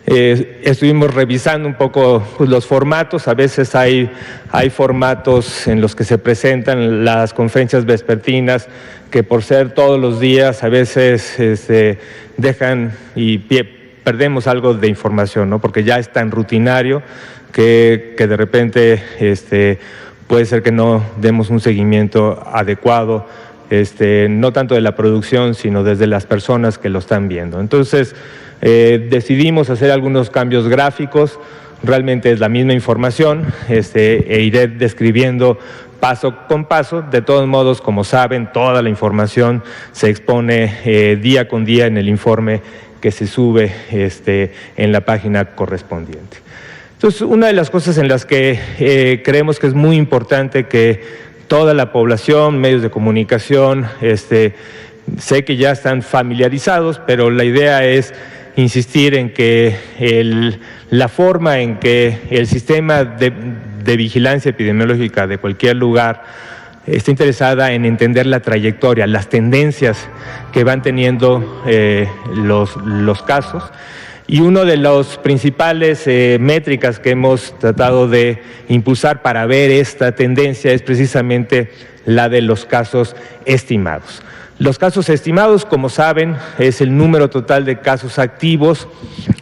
Estuvimos revisando un poco pues, los formatos. A veces hay formatos en los que se presentan las conferencias vespertinas que por ser todos los días a veces dejan y perdemos algo de información, ¿no? Porque ya es tan rutinario que de repente puede ser que no demos un seguimiento adecuado, no tanto de la producción, sino desde las personas que lo están viendo. Entonces, decidimos hacer algunos cambios gráficos. Realmente es la misma información, e iré describiendo paso con paso. De todos modos, como saben, toda la información se expone día con día en el informe que se sube en la página correspondiente. Entonces, una de las cosas en las que creemos que es muy importante que toda la población, medios de comunicación, sé que ya están familiarizados, pero la idea es insistir en que la forma en que el sistema de vigilancia epidemiológica de cualquier lugar está interesada en entender la trayectoria, las tendencias que van teniendo los casos. Y una de las principales métricas que hemos tratado de impulsar para ver esta tendencia es precisamente la de los casos estimados. Los casos estimados, como saben, es el número total de casos activos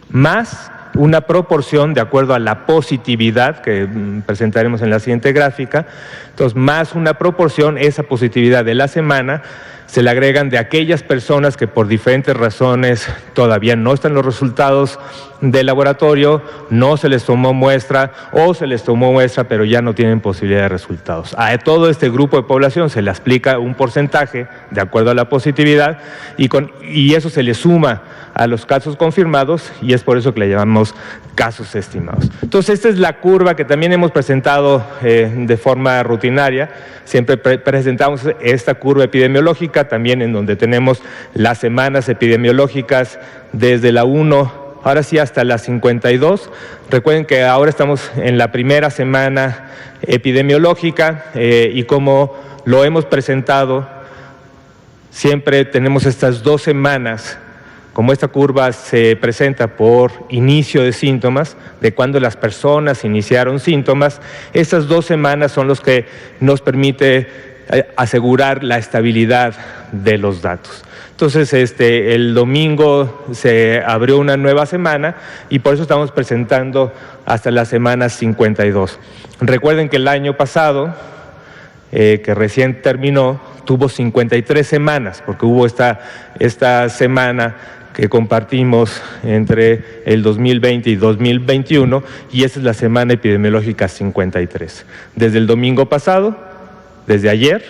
más una proporción de acuerdo a la positividad que presentaremos en la siguiente gráfica. Entonces, más una proporción, esa positividad de la semana, se le agregan de aquellas personas que por diferentes razones todavía no están los resultados del laboratorio, no se les tomó muestra o se les tomó muestra pero ya no tienen posibilidad de resultados. A todo este grupo de población se le aplica un porcentaje de acuerdo a la positividad y eso se le suma a los casos confirmados y es por eso que le llamamos casos estimados. Entonces, esta es la curva que también hemos presentado de forma rutinaria. Siempre presentamos esta curva epidemiológica también en donde tenemos las semanas epidemiológicas desde la 1 ahora sí hasta las 52. Recuerden que ahora estamos en la primera semana epidemiológica y como lo hemos presentado, siempre tenemos estas 2 semanas, como esta curva se presenta por inicio de síntomas, de cuando las personas iniciaron síntomas, estas 2 semanas son los que nos permite asegurar la estabilidad de los datos. Entonces, el domingo se abrió una nueva semana y por eso estamos presentando hasta la semana 52. Recuerden que el año pasado, que recién terminó, tuvo 53 semanas, porque hubo esta semana que compartimos entre el 2020 y 2021, y esa es la semana epidemiológica 53. Desde el domingo pasado, desde ayer,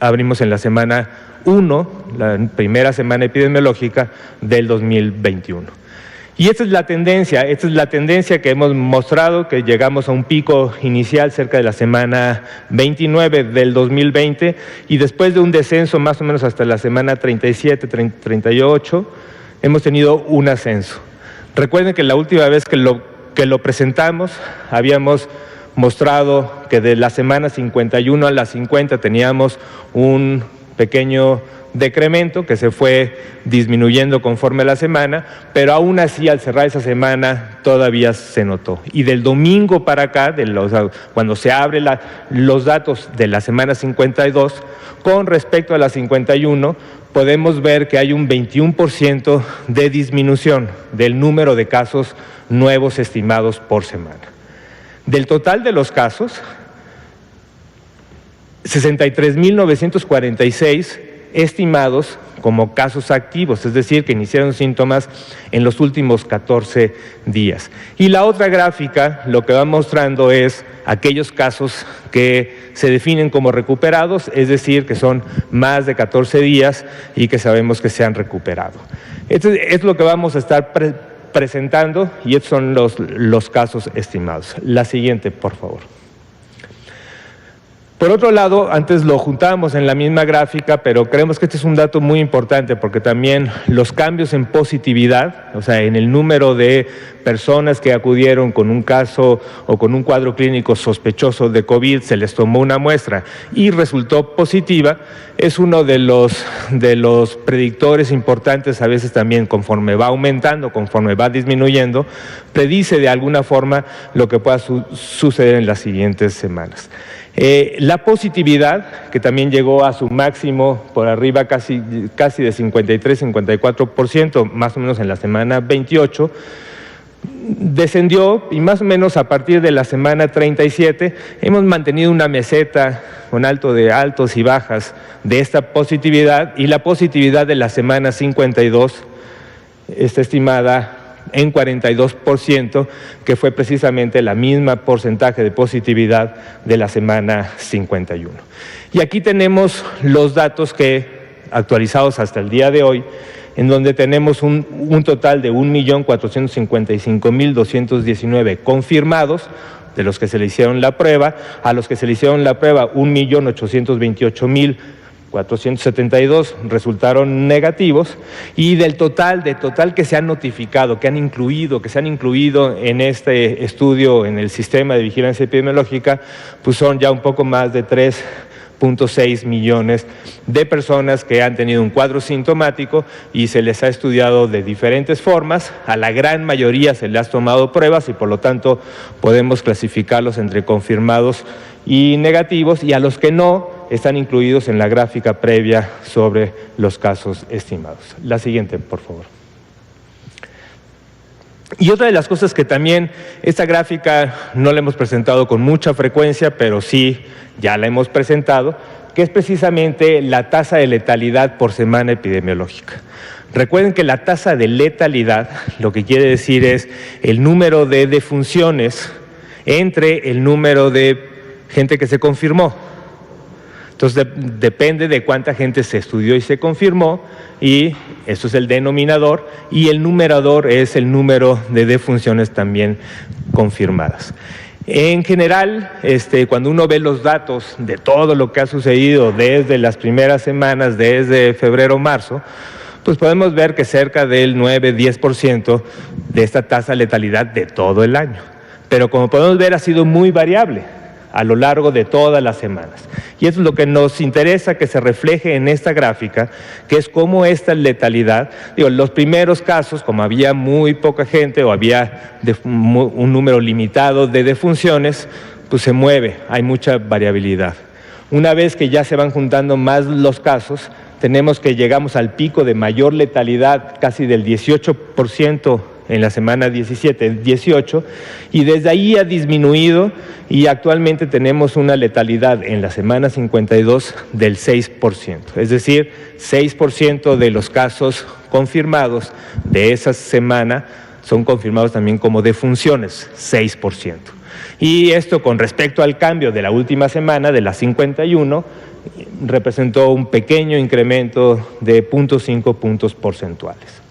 abrimos en la semana 1, la primera semana epidemiológica del 2021. Y esta es la tendencia que hemos mostrado, que llegamos a un pico inicial cerca de la semana 29 del 2020 y después de un descenso más o menos hasta la semana 37, 38, hemos tenido un ascenso. Recuerden que la última vez que lo presentamos habíamos mostrado que de la semana 51 a la 50 teníamos un pequeño decremento que se fue disminuyendo conforme la semana, pero aún así al cerrar esa semana todavía se notó. Y del domingo para acá, cuando se abren los datos de la semana 52, con respecto a la 51, podemos ver que hay un 21% de disminución del número de casos nuevos estimados por semana. Del total de los casos, 63.946 estimados como casos activos, es decir, que iniciaron síntomas en los últimos 14 días. Y la otra gráfica lo que va mostrando es aquellos casos que se definen como recuperados, es decir, que son más de 14 días y que sabemos que se han recuperado. Esto es lo que vamos a estar presentando y estos son los casos estimados. La siguiente, por favor. Por otro lado, antes lo juntábamos en la misma gráfica, pero creemos que este es un dato muy importante porque también los cambios en positividad, o sea, en el número de personas que acudieron con un caso o con un cuadro clínico sospechoso de COVID, se les tomó una muestra y resultó positiva, es uno de los predictores importantes, a veces también conforme va aumentando, conforme va disminuyendo, predice de alguna forma lo que pueda suceder en las siguientes semanas. La positividad, que también llegó a su máximo por arriba casi de 53-54%, más o menos en la semana 28, descendió y más o menos a partir de la semana 37 hemos mantenido una meseta con altos y bajas de esta positividad, y la positividad de la semana 52 está estimada en 42%, que fue precisamente la misma porcentaje de positividad de la semana 51. Y aquí tenemos los datos actualizados hasta el día de hoy, en donde tenemos un total de 1.455.219 confirmados, de los que se le hicieron la prueba. A los que se le hicieron la prueba, 1.828.472 resultaron negativos, y del total que se han notificado, que se han incluido en este estudio en el sistema de vigilancia epidemiológica, pues son ya un poco más de 3.6 millones de personas que han tenido un cuadro sintomático y se les ha estudiado de diferentes formas. A la gran mayoría se les ha tomado pruebas y por lo tanto podemos clasificarlos entre confirmados y negativos, y a los que no están incluidos en la gráfica previa sobre los casos estimados. La siguiente, por favor. Y otra de las cosas que también esta gráfica no la hemos presentado con mucha frecuencia, pero sí ya la hemos presentado, que es precisamente la tasa de letalidad por semana epidemiológica. Recuerden que la tasa de letalidad lo que quiere decir es el número de defunciones entre el número de gente que se confirmó. Entonces depende de cuánta gente se estudió y se confirmó, y eso es el denominador, y el numerador es el número de defunciones también confirmadas. En general, cuando uno ve los datos de todo lo que ha sucedido desde las primeras semanas, desde febrero-marzo, pues podemos ver que cerca del 9-10% de esta tasa de letalidad de todo el año. Pero como podemos ver, ha sido muy variable a lo largo de todas las semanas. Y eso es lo que nos interesa que se refleje en esta gráfica, que es cómo esta letalidad, los primeros casos, como había muy poca gente o había un número limitado de defunciones, pues se mueve, hay mucha variabilidad. Una vez que ya se van juntando más los casos, tenemos que llegamos al pico de mayor letalidad, casi del 18%, en la semana 17-18, y desde ahí ha disminuido y actualmente tenemos una letalidad en la semana 52 del 6%. Es decir, 6% de los casos confirmados de esa semana son confirmados también como defunciones, 6%. Y esto con respecto al cambio de la última semana, de la 51, representó un pequeño incremento de 0.5 puntos porcentuales.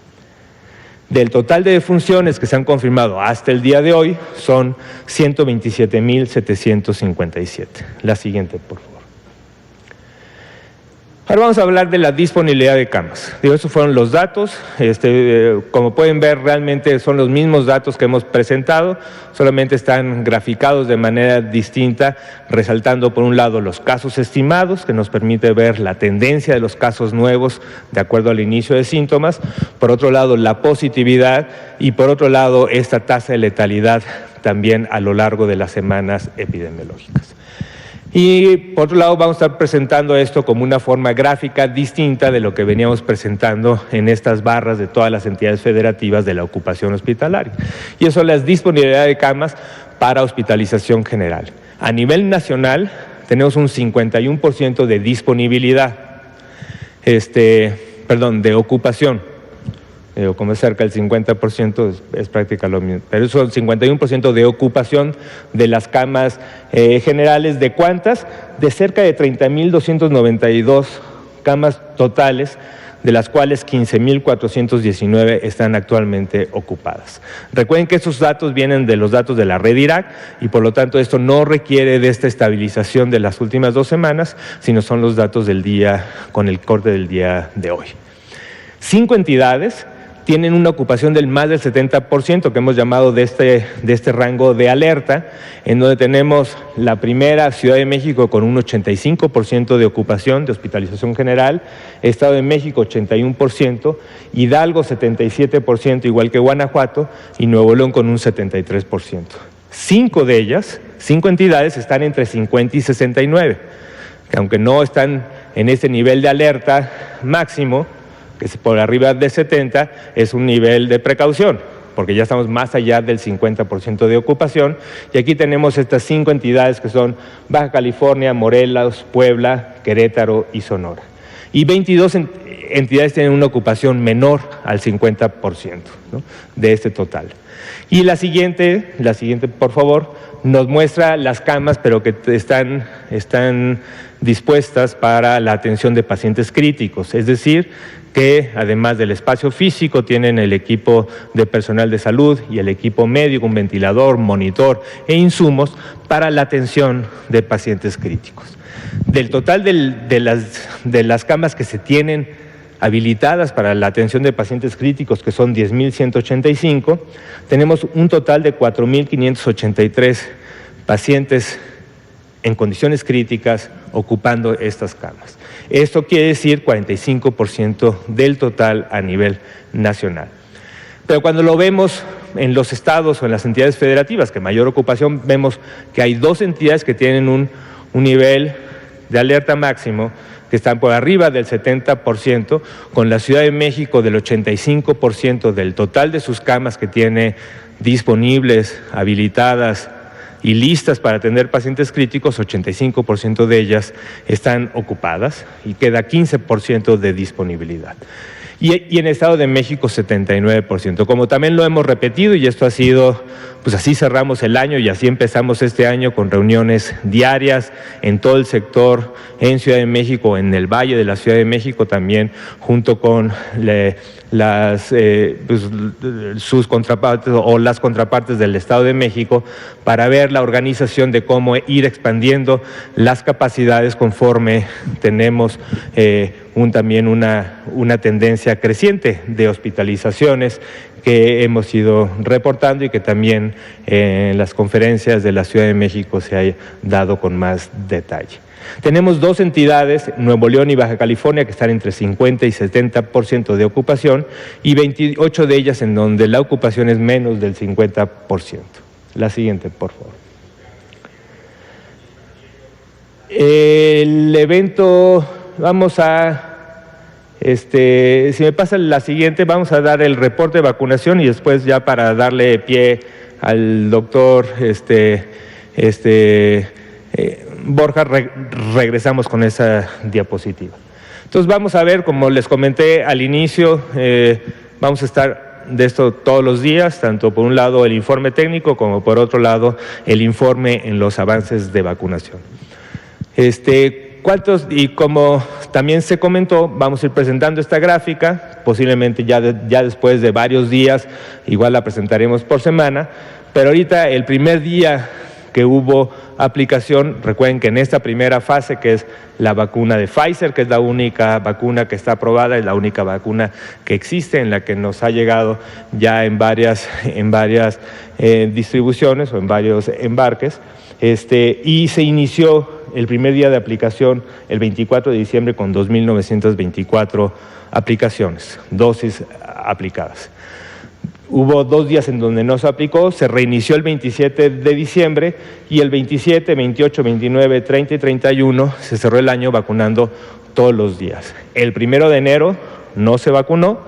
Del total de defunciones que se han confirmado hasta el día de hoy, son 127.757. La siguiente, por favor. Ahora vamos a hablar de la disponibilidad de camas. Esos fueron los datos. Como pueden ver, realmente son los mismos datos que hemos presentado, solamente están graficados de manera distinta, resaltando por un lado los casos estimados, que nos permite ver la tendencia de los casos nuevos de acuerdo al inicio de síntomas, por otro lado la positividad y por otro lado esta tasa de letalidad también a lo largo de las semanas epidemiológicas. Y por otro lado vamos a estar presentando esto como una forma gráfica distinta de lo que veníamos presentando en estas barras de todas las entidades federativas de la ocupación hospitalaria. Y eso es la disponibilidad de camas para hospitalización general. A nivel nacional tenemos un 51% de disponibilidad, de ocupación. Como es cerca del 50%, es prácticamente lo mismo. Pero eso es el 51% de ocupación de las camas generales. ¿De cuántas? De cerca de 30.292 camas totales de las cuales 15.419 están actualmente ocupadas. Recuerden que esos datos vienen de los datos de la red IRAC y por lo tanto esto no requiere de esta estabilización de las últimas 2 semanas, sino son los datos del día con el corte del día de hoy. 5 entidades tienen una ocupación del más del 70%, que hemos llamado de este rango de alerta, en donde tenemos la primera, Ciudad de México, con un 85% de ocupación de hospitalización general, Estado de México 81%, Hidalgo 77%, igual que Guanajuato, y Nuevo León con un 73%. 5 de ellas, 5 entidades, están entre 50 y 69, que aunque no están en ese nivel de alerta máximo, que es por arriba de 70, es un nivel de precaución, porque ya estamos más allá del 50% de ocupación, y aquí tenemos estas 5 entidades que son Baja California, Morelos, Puebla, Querétaro y Sonora. Y 22 entidades tienen una ocupación menor al 50%, ¿no?, de este total. Y la siguiente, por favor, nos muestra las camas, pero que están dispuestas para la atención de pacientes críticos, es decir, que además del espacio físico tienen el equipo de personal de salud y el equipo médico, un ventilador, monitor e insumos para la atención de pacientes críticos. Del total de las camas que se tienen habilitadas para la atención de pacientes críticos, que son 10.185, tenemos un total de 4.583 pacientes en condiciones críticas ocupando estas camas. Esto quiere decir 45% del total a nivel nacional. Pero cuando lo vemos en los estados o en las entidades federativas que mayor ocupación, vemos que hay 2 entidades que tienen un nivel de alerta máximo que están por arriba del 70%, con la Ciudad de México del 85% del total de sus camas que tiene disponibles, habilitadas y listas para atender pacientes críticos, 85% de ellas están ocupadas y queda 15% de disponibilidad. Y en el Estado de México 79%. Como también lo hemos repetido, y esto ha sido, pues así cerramos el año y así empezamos este año con reuniones diarias en todo el sector, en Ciudad de México, en el Valle de la Ciudad de México también, junto con sus contrapartes o las contrapartes del Estado de México, para ver la organización de cómo ir expandiendo las capacidades conforme tenemos también una tendencia creciente de hospitalizaciones que hemos ido reportando y que también en las conferencias de la Ciudad de México se ha dado con más detalle. Tenemos 2 entidades, Nuevo León y Baja California, que están entre 50 y 70% de ocupación, y 28 de ellas en donde la ocupación es menos del 50%. La siguiente, por favor. El evento, vamos a... si me pasa la siguiente, vamos a dar el reporte de vacunación y después ya para darle pie al doctor Borja, regresamos con esa diapositiva. Entonces vamos a ver, como les comenté al inicio, vamos a estar de esto todos los días, tanto por un lado el informe técnico como por otro lado el informe en los avances de vacunación. Y como también se comentó, vamos a ir presentando esta gráfica, posiblemente ya después de varios días, igual la presentaremos por semana, pero ahorita el primer día que hubo aplicación, recuerden que en esta primera fase, que es la vacuna de Pfizer, que es la única vacuna que está aprobada, es la única vacuna que existe, en la que nos ha llegado ya en varias distribuciones o en varios embarques, y se inició el primer día de aplicación el 24 de diciembre con 2.924 aplicaciones, dosis aplicadas. Hubo 2 días en donde no se aplicó, se reinició el 27 de diciembre y el 27, 28, 29, 30 y 31 se cerró el año vacunando todos los días. El 1 de enero no se vacunó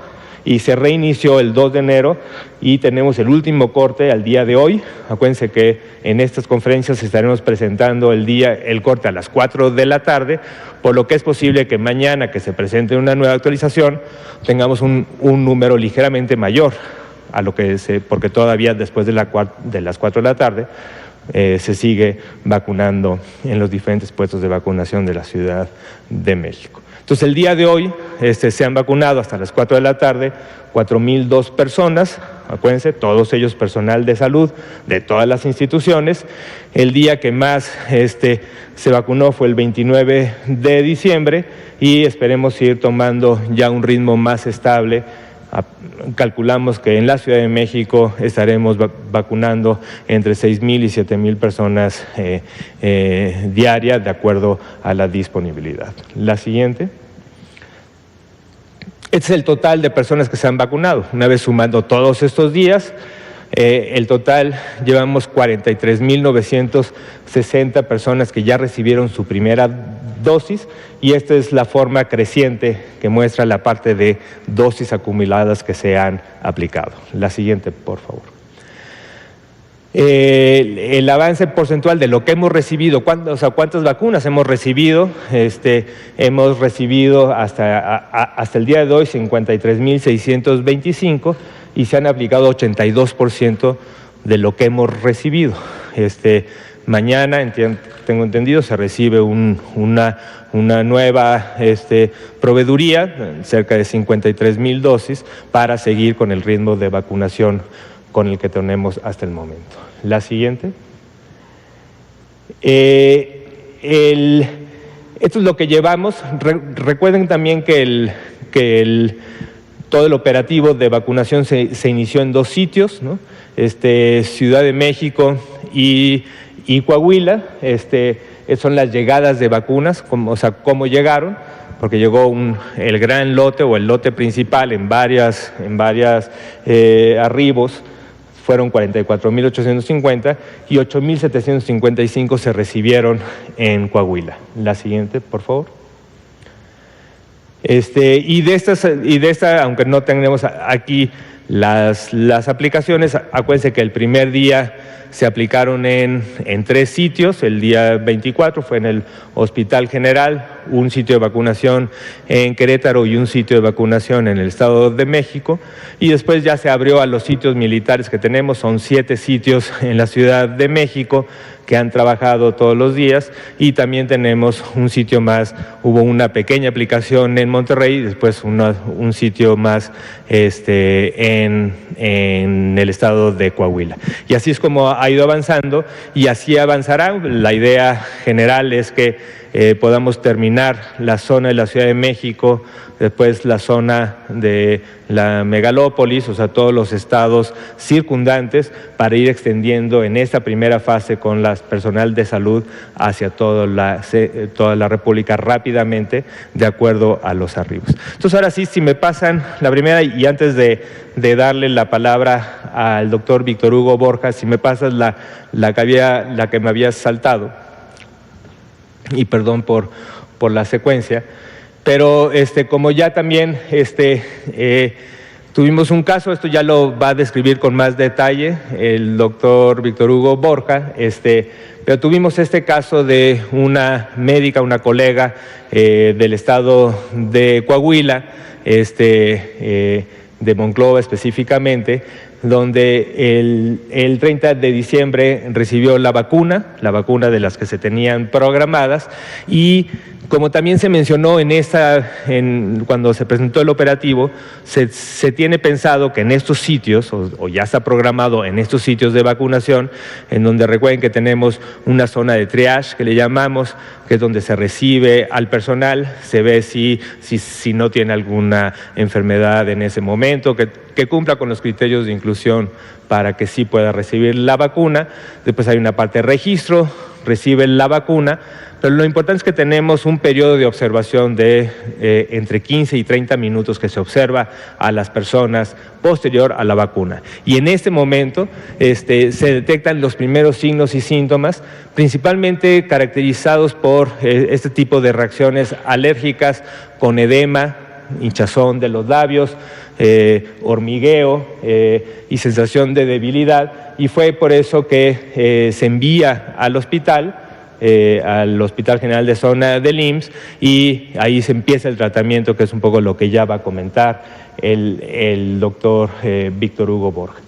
y se reinició el 2 de enero y tenemos el último corte al día de hoy. Acuérdense que en estas conferencias estaremos presentando el corte a las 4 de la tarde, por lo que es posible que mañana que se presente una nueva actualización tengamos un número ligeramente mayor a lo que porque todavía después de las 4 de la tarde se sigue vacunando en los diferentes puestos de vacunación de la Ciudad de México. Entonces, el día de hoy se han vacunado hasta las 4 de la tarde 4,002 personas, acuérdense, todos ellos personal de salud de todas las instituciones. El día que más se vacunó fue el 29 de diciembre y esperemos ir tomando ya un ritmo más estable. Calculamos que en la Ciudad de México estaremos vacunando entre 6,000 y 7,000 personas diarias, de acuerdo a la disponibilidad. La siguiente. Este es el total de personas que se han vacunado. Una vez sumando todos estos días, el total, llevamos 43,960 personas que ya recibieron su primera dosis, y esta es la forma creciente que muestra la parte de dosis acumuladas que se han aplicado. La siguiente, por favor. El avance porcentual de lo que hemos recibido, cuántas vacunas hemos recibido. Hemos recibido hasta el día de hoy 53,625 y se han aplicado 82% de lo que hemos recibido. Mañana, tengo entendido, se recibe una nueva proveeduría, cerca de 53,000 dosis, para seguir con el ritmo de vacunación con el que tenemos hasta el momento. La siguiente. Esto es lo que llevamos. Recuerden también que todo el operativo de vacunación se inició en 2 sitios, ¿no? Ciudad de México y Coahuila. Son las llegadas de vacunas, cómo llegaron, porque llegó el gran lote o el lote principal en varias arribos. Fueron 44,850 y 8,755 se recibieron en Coahuila. La siguiente, por favor. Y de esta, aunque no tenemos aquí las aplicaciones, acuérdense que el primer día se aplicaron en 3 sitios. El día 24 fue en el Hospital General, un sitio de vacunación en Querétaro y un sitio de vacunación en el Estado de México, y después ya se abrió a los sitios militares que tenemos. Son 7 sitios en la Ciudad de México que han trabajado todos los días, y también tenemos un sitio más. Hubo una pequeña aplicación en Monterrey y después un sitio más en el estado de Coahuila. Y así es como ha ido avanzando, y así avanzará. La idea general es que podamos terminar la zona de la Ciudad de México, después la zona de la megalópolis, todos los estados circundantes, para ir extendiendo en esta primera fase con las personal de salud hacia toda la República rápidamente, de acuerdo a los arribos. Entonces, ahora sí, si me pasan la primera, y antes de darle la palabra al doctor Víctor Hugo Borja, si me pasas la que me habías saltado, y perdón por la secuencia. Pero como ya también tuvimos un caso, esto ya lo va a describir con más detalle el doctor Víctor Hugo Borja, pero tuvimos este caso de una médica, una colega del estado de Coahuila, de Monclova específicamente, donde el 30 de diciembre recibió la vacuna de las que se tenían programadas, y como también se mencionó cuando se presentó el operativo, se tiene pensado que en estos sitios, o ya está programado en estos sitios de vacunación, en donde recuerden que tenemos una zona de triage que le llamamos, que es donde se recibe al personal, se ve si no tiene alguna enfermedad en ese momento, que cumpla con los criterios de inclusión para que sí pueda recibir la vacuna. Después hay una parte de registro, recibe la vacuna, pero lo importante es que tenemos un periodo de observación de entre 15 y 30 minutos que se observa a las personas posterior a la vacuna. Y en este momento se detectan los primeros signos y síntomas, principalmente caracterizados por este tipo de reacciones alérgicas con edema, hinchazón de los labios, hormigueo y sensación de debilidad, y fue por eso que se envía al Hospital General de Zona del IMSS, y ahí se empieza el tratamiento, que es un poco lo que ya va a comentar el doctor Víctor Hugo Borja.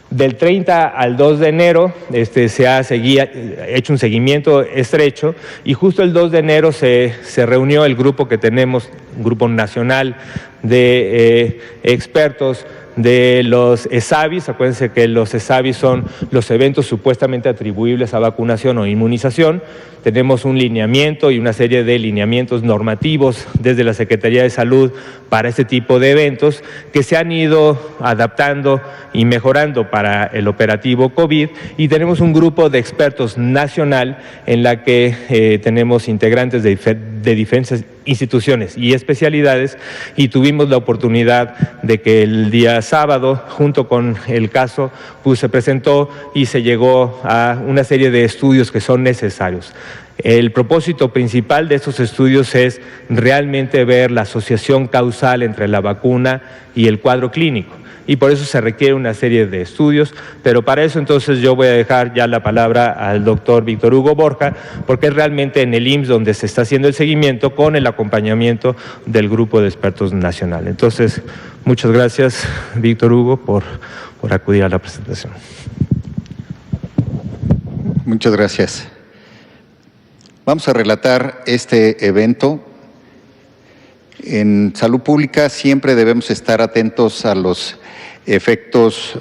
Del 30 al 2 de enero se ha hecho un seguimiento estrecho y justo el 2 de enero se reunió el grupo que tenemos, un grupo nacional de expertos de los ESAVIS. Acuérdense que los ESAVIS son los eventos supuestamente atribuibles a vacunación o inmunización. Tenemos un lineamiento y una serie de lineamientos normativos desde la Secretaría de Salud para este tipo de eventos que se han ido adaptando y mejorando para el operativo COVID, y tenemos un grupo de expertos nacional en la que tenemos integrantes de diferentes instituciones y especialidades, y tuvimos la oportunidad de que el día sábado, junto con el caso, pues se presentó y se llegó a una serie de estudios que son necesarios. El propósito principal de estos estudios es realmente ver la asociación causal entre la vacuna y el cuadro clínico, y por eso se requiere una serie de estudios, pero para eso entonces yo voy a dejar ya la palabra al doctor Víctor Hugo Borja, porque es realmente en el IMSS donde se está haciendo el seguimiento con el acompañamiento del grupo de expertos nacional. Entonces, muchas gracias, Víctor Hugo, por acudir a la presentación. Muchas gracias. Vamos a relatar este evento. En salud pública siempre debemos estar atentos a los efectos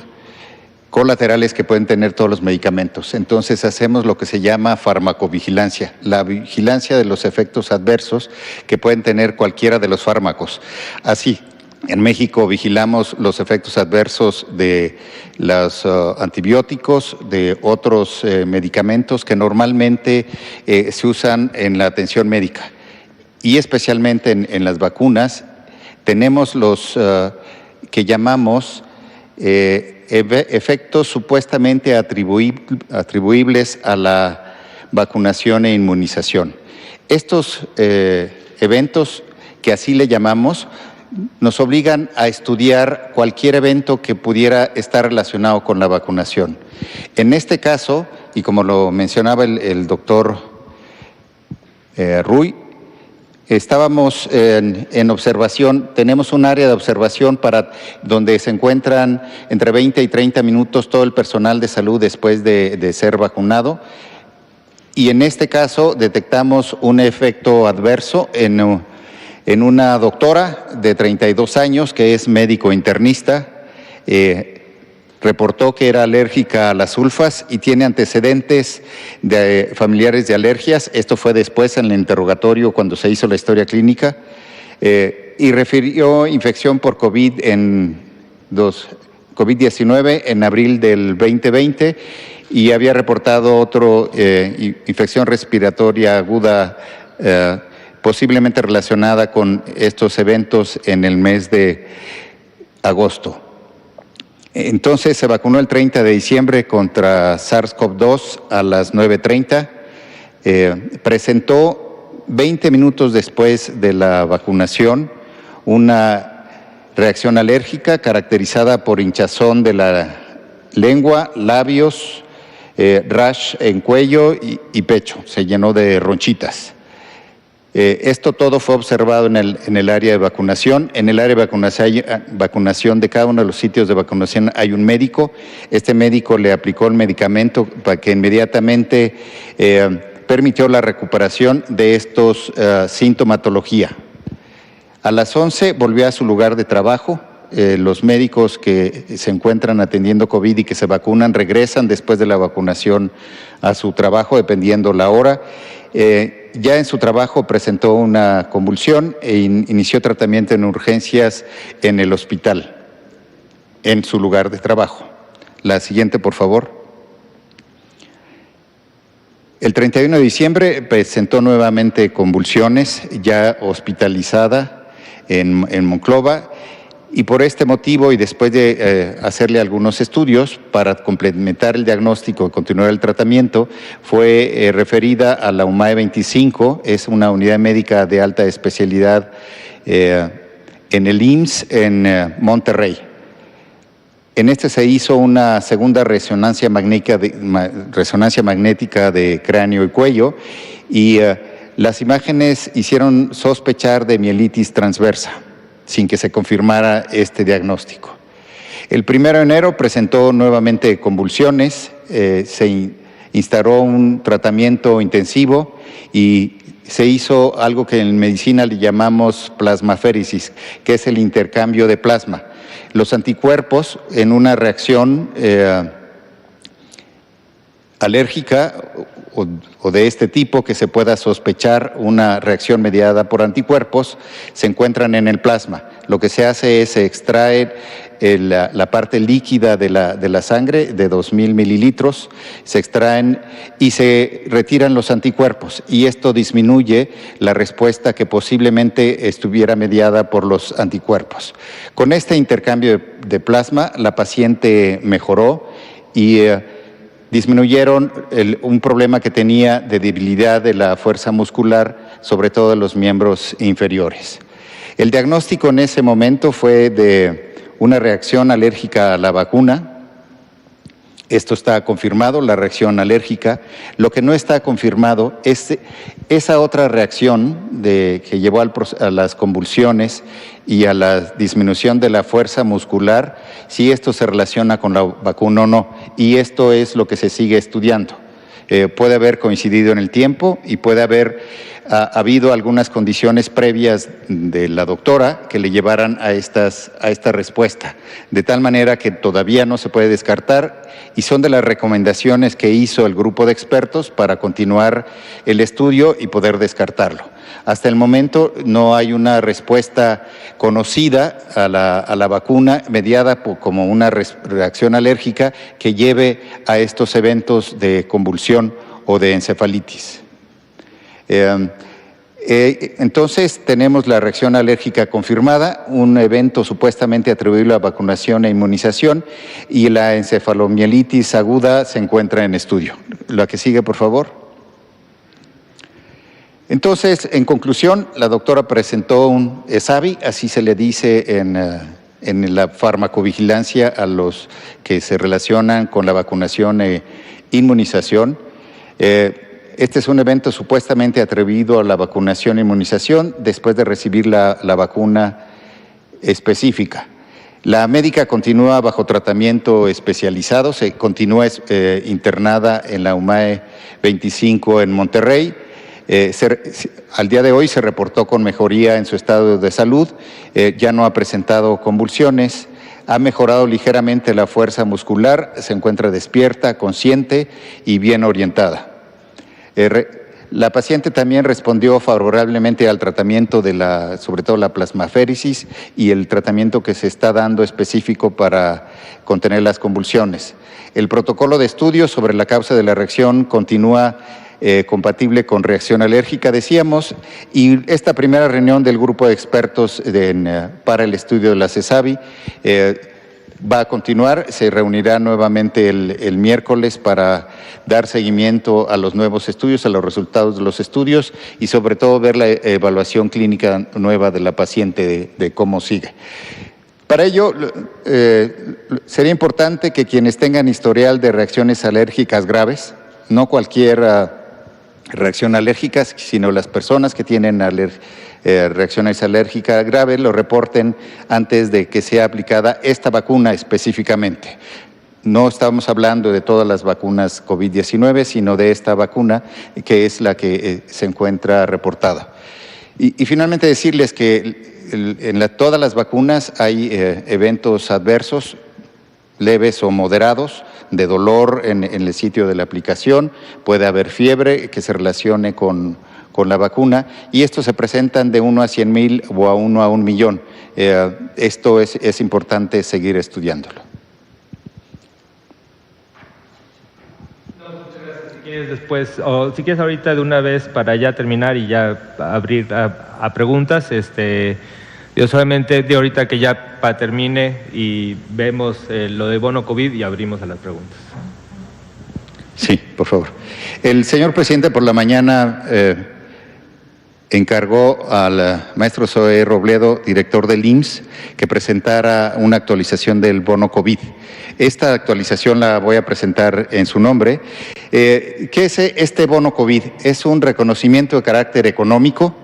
colaterales que pueden tener todos los medicamentos. Entonces hacemos lo que se llama farmacovigilancia, la vigilancia de los efectos adversos que pueden tener cualquiera de los fármacos. Así, en México vigilamos los efectos adversos de los antibióticos, de otros medicamentos que normalmente se usan en la atención médica, y especialmente en las vacunas. Tenemos los que llamamos efectos supuestamente atribuibles a la vacunación e inmunización. Estos eventos, que así le llamamos, nos obligan a estudiar cualquier evento que pudiera estar relacionado con la vacunación. En este caso, y como lo mencionaba el doctor Ruy, estábamos en observación. Tenemos un área de observación donde se encuentran entre 20 y 30 minutos todo el personal de salud después de ser vacunado, y en este caso detectamos un efecto adverso en una doctora de 32 años que es médico internista. Reportó que era alérgica a las sulfas y tiene antecedentes familiares de alergias. Esto fue después en el interrogatorio cuando se hizo la historia clínica, y refirió infección por COVID-19 en abril del 2020, y había reportado otra infección respiratoria aguda posiblemente relacionada con estos eventos en el mes de agosto. Entonces se vacunó el 30 de diciembre contra SARS-CoV-2 a las 9:30. Presentó 20 minutos después de la vacunación una reacción alérgica caracterizada por hinchazón de la lengua, labios, rash en cuello y pecho. Se llenó de ronchitas. Esto todo fue observado en el área de vacunación. En el área de vacunación de cada uno de los sitios de vacunación hay un médico. Este médico le aplicó el medicamento para que inmediatamente permitió la recuperación de estos sintomatología. A las 11 volvió a su lugar de trabajo. Los médicos que se encuentran atendiendo COVID y que se vacunan regresan después de la vacunación a su trabajo, dependiendo la hora. Ya en su trabajo presentó una convulsión e inició tratamiento en urgencias en el hospital, en su lugar de trabajo. La siguiente, por favor. El 31 de diciembre presentó nuevamente convulsiones, ya hospitalizada en Monclova, y por este motivo, y después de hacerle algunos estudios para complementar el diagnóstico y continuar el tratamiento, fue referida a la UMAE 25, es una unidad médica de alta especialidad en el IMSS en Monterrey. En este se hizo una segunda resonancia magnética de cráneo y cuello, y las imágenes hicieron sospechar de mielitis transversa, sin que se confirmara este diagnóstico. El 1 de enero presentó nuevamente convulsiones, se instauró un tratamiento intensivo y se hizo algo que en medicina le llamamos plasmaféresis, que es el intercambio de plasma. Los anticuerpos, en una reacción alérgica o de este tipo que se pueda sospechar una reacción mediada por anticuerpos, se encuentran en el plasma. Lo que se hace es se extrae la parte líquida de la sangre de 2.000 mililitros, se extraen y se retiran los anticuerpos, y esto disminuye la respuesta que posiblemente estuviera mediada por los anticuerpos. Con este intercambio de plasma, la paciente mejoró y disminuyeron un problema que tenía de debilidad de la fuerza muscular, sobre todo de los miembros inferiores. El diagnóstico en ese momento fue de una reacción alérgica a la vacuna. Esto está confirmado, la reacción alérgica. Lo que no está confirmado es esa otra reacción que llevó a las convulsiones y a la disminución de la fuerza muscular, si esto se relaciona con la vacuna o no. Y esto es lo que se sigue estudiando. Puede haber coincidido en el tiempo y puede haber habido algunas condiciones previas de la doctora que le llevaran a esta respuesta, de tal manera que todavía no se puede descartar y son de las recomendaciones que hizo el grupo de expertos para continuar el estudio y poder descartarlo. Hasta el momento no hay una respuesta conocida a la vacuna mediada como una reacción alérgica que lleve a estos eventos de convulsión o de encefalitis. Entonces tenemos la reacción alérgica confirmada, un evento supuestamente atribuible a vacunación e inmunización, y la encefalomielitis aguda se encuentra en estudio. La que sigue, por favor. Entonces, en conclusión, la doctora presentó un ESAVI, así se le dice en la farmacovigilancia a los que se relacionan con la vacunación e inmunización. Este es un evento supuestamente atribuido a la vacunación e inmunización después de recibir la vacuna específica. La médica continúa bajo tratamiento especializado, se continúa internada en la UMAE 25 en Monterrey. Al día de hoy se reportó con mejoría en su estado de salud, ya no ha presentado convulsiones, ha mejorado ligeramente la fuerza muscular, se encuentra despierta, consciente y bien orientada. La paciente también respondió favorablemente al tratamiento sobre todo la plasmaféresis y el tratamiento que se está dando específico para contener las convulsiones. El protocolo de estudio sobre la causa de la reacción continúa compatible con reacción alérgica, decíamos, y esta primera reunión del grupo de expertos para el estudio de la ESAVI va a continuar, se reunirá nuevamente el miércoles para dar seguimiento a los nuevos estudios, a los resultados de los estudios y sobre todo ver la evaluación clínica nueva de la paciente de cómo sigue. Para ello, sería importante que quienes tengan historial de reacciones alérgicas graves, no cualquier reacción alérgica, sino las personas que tienen reacciones alérgicas graves, lo reporten antes de que sea aplicada esta vacuna específicamente. No estamos hablando de todas las vacunas COVID-19, sino de esta vacuna que es la que se encuentra reportada. Y finalmente decirles que en todas las vacunas hay eventos adversos leves o moderados de dolor en el sitio de la aplicación, puede haber fiebre que se relacione con la vacuna y estos se presentan de 1 a 100,000 o a 1 a 1,000,000. Esto es importante seguir estudiándolo. Si quieres después, o si quieres ahorita de una vez para ya terminar y ya abrir a preguntas, yo solamente de ahorita que ya termine y vemos lo de bono COVID y abrimos a las preguntas. Sí, por favor. El señor presidente por la mañana encargó al maestro Zoé Robledo, director del IMSS, que presentara una actualización del bono COVID. Esta actualización la voy a presentar en su nombre. ¿Qué es este bono COVID? Es un reconocimiento de carácter económico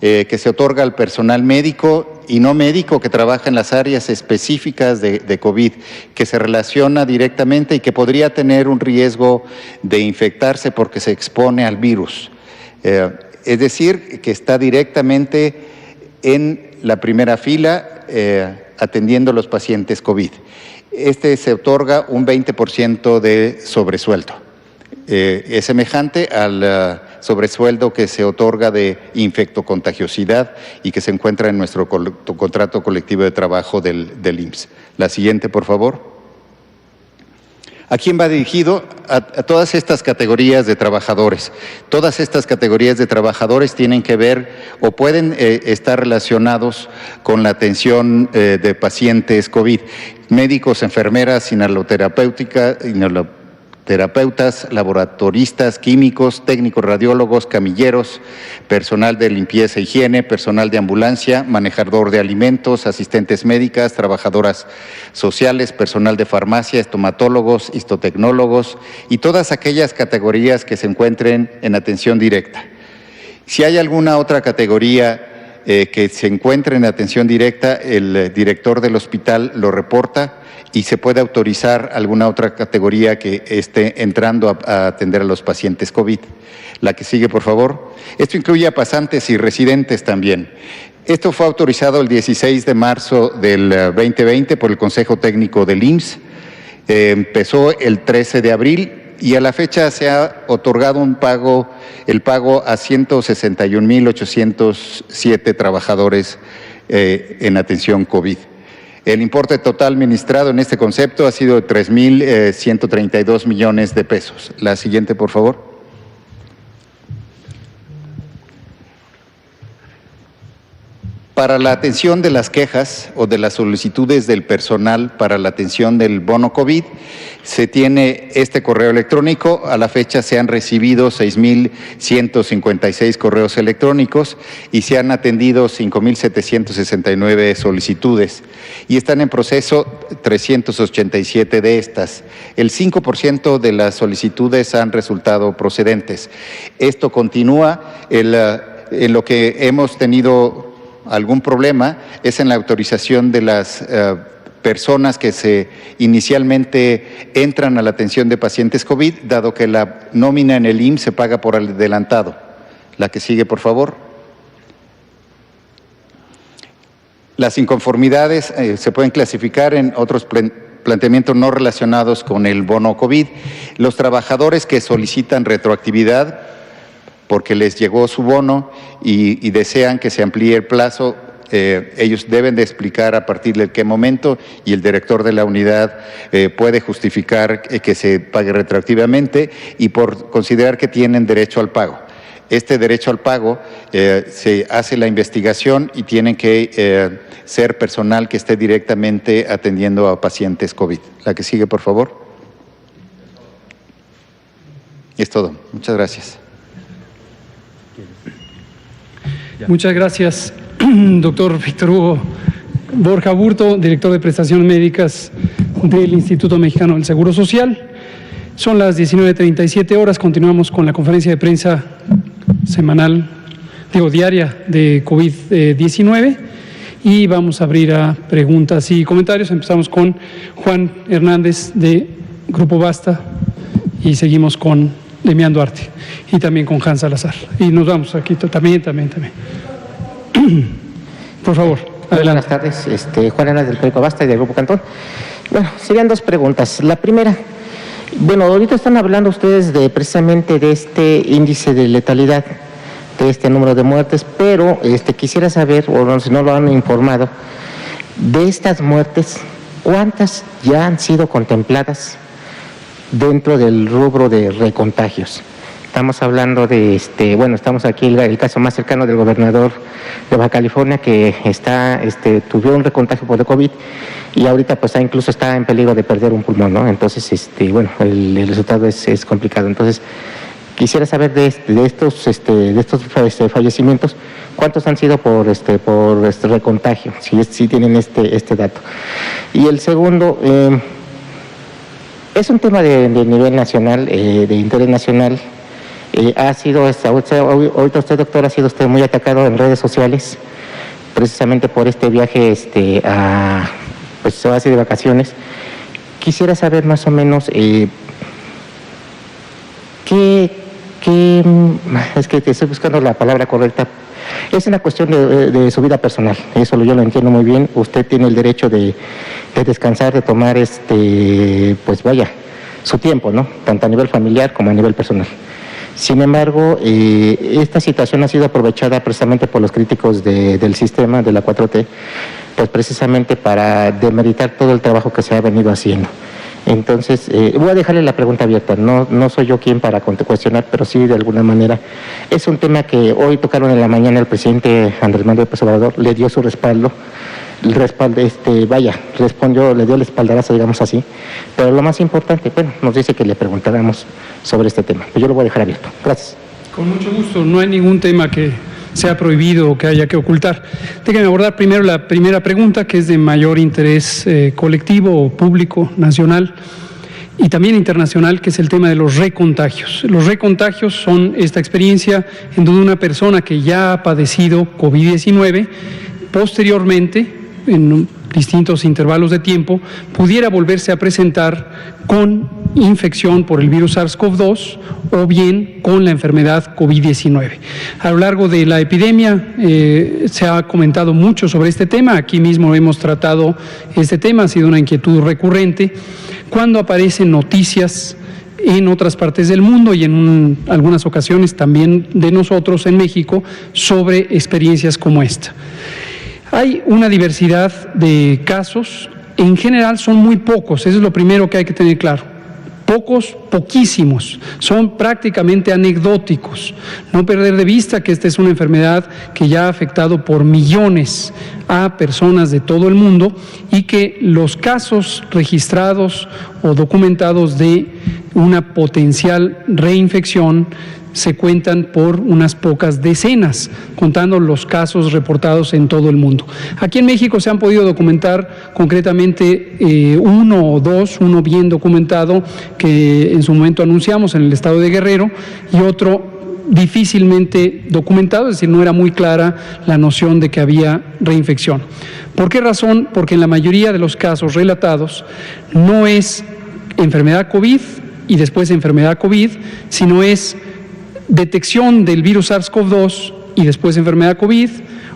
que se otorga al personal médico y no médico que trabaja en las áreas específicas de COVID, que se relaciona directamente y que podría tener un riesgo de infectarse porque se expone al virus. Es decir, que está directamente en la primera fila atendiendo a los pacientes COVID. Se otorga un 20% de sobresueldo. Es semejante al sobresueldo que se otorga de infectocontagiosidad y que se encuentra en nuestro contrato colectivo de trabajo del IMSS. La siguiente, por favor. ¿A quién va dirigido? A todas estas categorías de trabajadores. Todas estas categorías de trabajadores tienen que ver o pueden estar relacionados con la atención de pacientes COVID. Médicos, enfermeras, terapeutas, laboratoristas, químicos, técnicos radiólogos, camilleros, personal de limpieza e higiene, personal de ambulancia, manejador de alimentos, asistentes médicas, trabajadoras sociales, personal de farmacia, estomatólogos, histotecnólogos y todas aquellas categorías que se encuentren en atención directa. Si hay alguna otra categoría que se encuentre en atención directa, el director del hospital lo reporta y se puede autorizar alguna otra categoría que esté entrando a atender a los pacientes COVID. La que sigue, por favor. Esto incluye a pasantes y residentes también. Esto fue autorizado el 16 de marzo del 2020 por el Consejo Técnico del IMSS. Empezó el 13 de abril y a la fecha se ha otorgado el pago a 161,807 trabajadores en atención COVID. El importe total administrado en este concepto ha sido de 3,132 millones de pesos. La siguiente, por favor. Para la atención de las quejas o de las solicitudes del personal para la atención del bono COVID, se tiene este correo electrónico. A la fecha se han recibido 6,156 correos electrónicos y se han atendido 5,769 solicitudes y están en proceso 387 de estas. El 5% de las solicitudes han resultado procedentes. Esto continúa. En lo que hemos tenido algún problema es en la autorización de las personas que inicialmente entran a la atención de pacientes COVID, dado que la nómina en el IMSS se paga por adelantado. La que sigue, por favor. Las inconformidades se pueden clasificar en otros planteamientos no relacionados con el bono COVID. Los trabajadores que solicitan retroactividad porque les llegó su bono y desean que se amplíe el plazo, ellos deben de explicar a partir de qué momento y el director de la unidad puede justificar que se pague retroactivamente y por considerar que tienen derecho al pago. Este derecho al pago se hace la investigación y tienen que ser personal que esté directamente atendiendo a pacientes COVID. La que sigue, por favor. Es todo. Muchas gracias. Muchas gracias, doctor Víctor Hugo Borja Aburto, director de prestaciones médicas del Instituto Mexicano del Seguro Social. Son las 19:37 horas, continuamos con la conferencia de prensa diaria de COVID-19 y vamos a abrir a preguntas y comentarios. Empezamos con Juan Hernández de Grupo Basta y seguimos con Demián Duarte y también con Hans Salazar. Y nos vamos aquí también. Por favor, adelante. Buenas tardes, Juan Hernández del Grupo Basta y del Grupo Cantón. Bueno, serían dos preguntas. La primera, ahorita están hablando ustedes precisamente de este índice de letalidad, de este número de muertes, pero quisiera saber, o si no lo han informado, de estas muertes, ¿cuántas ya han sido contempladas dentro del rubro de recontagios? Estamos hablando de, estamos aquí, el caso más cercano del gobernador de Baja California, que tuvo un recontagio por el COVID y ahorita pues incluso está en peligro de perder un pulmón, ¿no? Entonces, el resultado es complicado. Entonces, quisiera saber de estos fallecimientos, ¿cuántos han sido por recontagio? Si tienen este dato. Y el segundo, es un tema de nivel nacional, de interés nacional. Ha sido, ahorita usted, doctor, ha sido usted muy atacado en redes sociales precisamente por este viaje pues se va así de vacaciones. Quisiera saber más o menos es que estoy buscando la palabra correcta. Es una cuestión de su vida personal, eso yo lo entiendo muy bien. Usted tiene el derecho de descansar, de tomar pues vaya, su tiempo, ¿no? Tanto a nivel familiar como a nivel personal. Sin embargo, esta situación ha sido aprovechada precisamente por los críticos del sistema, de la 4T, pues precisamente para demeritar todo el trabajo que se ha venido haciendo. Entonces, voy a dejarle la pregunta abierta, no soy yo quien para cuestionar, pero sí de alguna manera. Es un tema que hoy tocaron en la mañana el presidente Andrés Manuel López Obrador, le dio su respaldo, respondió, le dio el espaldarazo, digamos así, pero lo más importante, bueno, nos dice que le preguntáramos sobre este tema, pues yo lo voy a dejar abierto. Gracias. Con mucho gusto, no hay ningún tema que sea prohibido o que haya que ocultar. Déjame abordar primero la primera pregunta, que es de mayor interés colectivo, público, nacional y también internacional, que es el tema de los recontagios. Los recontagios son esta experiencia en donde una persona que ya ha padecido COVID-19, posteriormente, en distintos intervalos de tiempo, pudiera volverse a presentar con infección por el virus SARS-CoV-2 o bien con la enfermedad COVID-19. A lo largo de la epidemia se ha comentado mucho sobre este tema, aquí mismo hemos tratado este tema, ha sido una inquietud recurrente, cuando aparecen noticias en otras partes del mundo y en algunas ocasiones también de nosotros en México sobre experiencias como esta. Hay una diversidad de casos, en general son muy pocos, eso es lo primero que hay que tener claro. Poquísimos, son prácticamente anecdóticos. No perder de vista que esta es una enfermedad que ya ha afectado por millones a personas de todo el mundo y que los casos registrados o documentados de una potencial reinfección se cuentan por unas pocas decenas, contando los casos reportados en todo el mundo. Aquí en México se han podido documentar concretamente uno o dos, uno bien documentado que en su momento anunciamos en el estado de Guerrero y otro difícilmente documentado, es decir, no era muy clara la noción de que había reinfección. ¿Por qué razón? Porque en la mayoría de los casos relatados no es enfermedad COVID y después enfermedad COVID, sino es detección del virus SARS-CoV-2 y después enfermedad COVID,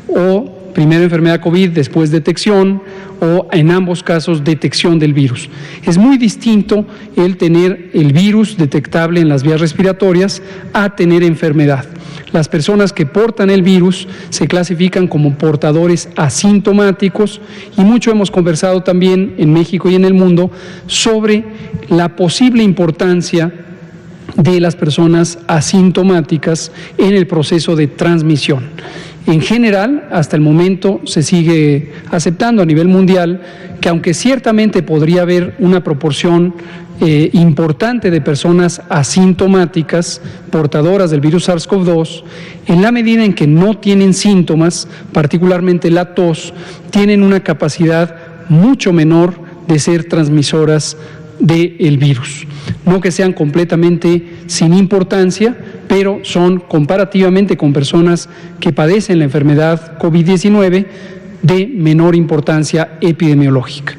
o primero enfermedad COVID, después detección, o en ambos casos detección del virus. Es muy distinto el tener el virus detectable en las vías respiratorias a tener enfermedad. Las personas que portan el virus se clasifican como portadores asintomáticos y mucho hemos conversado también en México y en el mundo sobre la posible importancia de las personas asintomáticas en el proceso de transmisión. En general, hasta el momento se sigue aceptando a nivel mundial que aunque ciertamente podría haber una proporción importante de personas asintomáticas portadoras del virus SARS-CoV-2, en la medida en que no tienen síntomas, particularmente la tos, tienen una capacidad mucho menor de ser transmisoras del virus. No que sean completamente sin importancia, pero son comparativamente con personas que padecen la enfermedad COVID-19 de menor importancia epidemiológica.